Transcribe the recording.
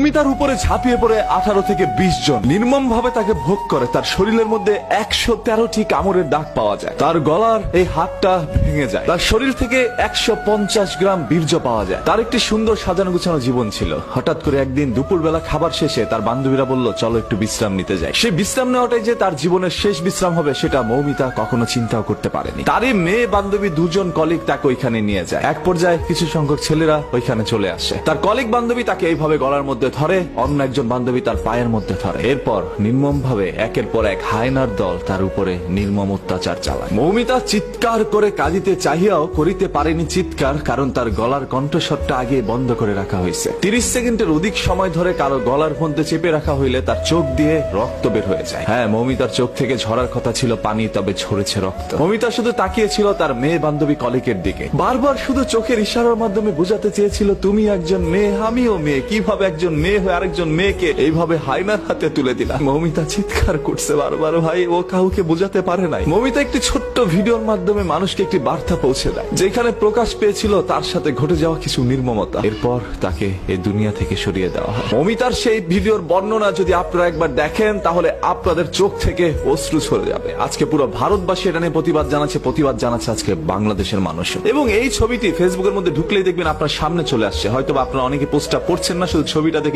মৌমিতার উপরে ঝাঁপিয়ে পড়ে 18 থেকে 20 জন নির্মম ভাবে তাকে ভোগ করে। তার শরীরের মধ্যে 113টি কামড়ের দাগ পাওয়া যায়। তার গলার এই হাতটা ভেঙে যায়। তার শরীর থেকে 150 গ্রাম বীর্য পাওয়া যায়। তার একটি সুন্দর সাজানো গুছানো জীবন ছিল। হঠাৎ করে একদিন দুপুরবেলা খাবার শেষে তার বান্ধবীরা বলল, চলো একটু বিশ্রাম নিতে যাই। সে বিশ্রাম নেওয়াটাই যে তার জীবনের শেষ বিশ্রাম হবে সেটা মৌমিতা কখনো চিন্তাও করতে পারেনি। তারই মেয়ে বান্ধবী দুজন কলিগ তাকে ওইখানে নিয়ে যায়। এক পর্যায়ে কিছু সংখ্যক ছেলেরা ওইখানে চলে আসে। তার কলিগ বান্ধবী তাকে এইভাবে গলার মধ্যে ধরে, অন্য একজন বান্ধবী তার পায়ের মধ্যে ধরে। এরপর নির্মম ভাবে একের পর এক হায়নার দল তার উপরে নির্মম অত্যাচার চালায়। মৌমিতা চিৎকার করে কাঁদিতে চাহিয়াও করিতে পারেনি চিৎকার, কারণ তার গলার কণ্ঠস্বরটা আগে বন্ধ করে রাখা হয়েছে। 30 সেকেন্ডের অধিক সময় ধরে কারো গলার মধ্যে চেপে রাখা হইলে তার চোখ দিয়ে রক্ত বের হয়ে যায়। হ্যাঁ, মৌমিতার চোখ থেকে ঝরার কথা ছিল পানি, তবে ঝরেছে রক্ত। মৌমিতা শুধু তাকিয়েছিল তার মেয়ে বান্ধবী কলিকের দিকে। বারবার শুধু চোখের ইশারার মাধ্যমে বোঝাতে চেয়েছিল, তুমি একজন মেয়ে, আমিও মেয়ে। কিভাবে একজন মেয়ে হয়ে আরেকজন মেয়েকে এইভাবে হায়নার হাতে তুলে দিলা? মৌমিতা চিৎকার করছে বারবার। ভাই, ও কাউকে বোঝাতে পারে নাই। মৌমিতা একটি ছোট্ট ভিডিওর মাধ্যমে মানুষকে একটি বার্তা পৌঁছে দেয়, যেখানে প্রকাশ পেয়েছিল তার সাথে ঘটে যাওয়া কিছু নির্মমতা। এরপর তাকে এই দুনিয়া থেকে সরিয়ে দেওয়া হয়। মৌমিতার সেই ভিডিওর বর্ণনা যদি আপনারা একবার দেখেন, তাহলে আপনাদের চোখ থেকে অশ্রু ঝরে যাবে। আজকে পুরো ভারতবাসী এটা নিয়ে প্রতিবাদ জানাচ্ছে আজকে বাংলাদেশের মানুষ। এবং এই ছবিটি ফেসবুকের মধ্যে ঢুকলেই দেখবেন আপনার সামনে চলে আসছে। হয়তো আপনারা অনেকে পোস্টটা পড়ছেন না, শুধু ছবিটা দেখে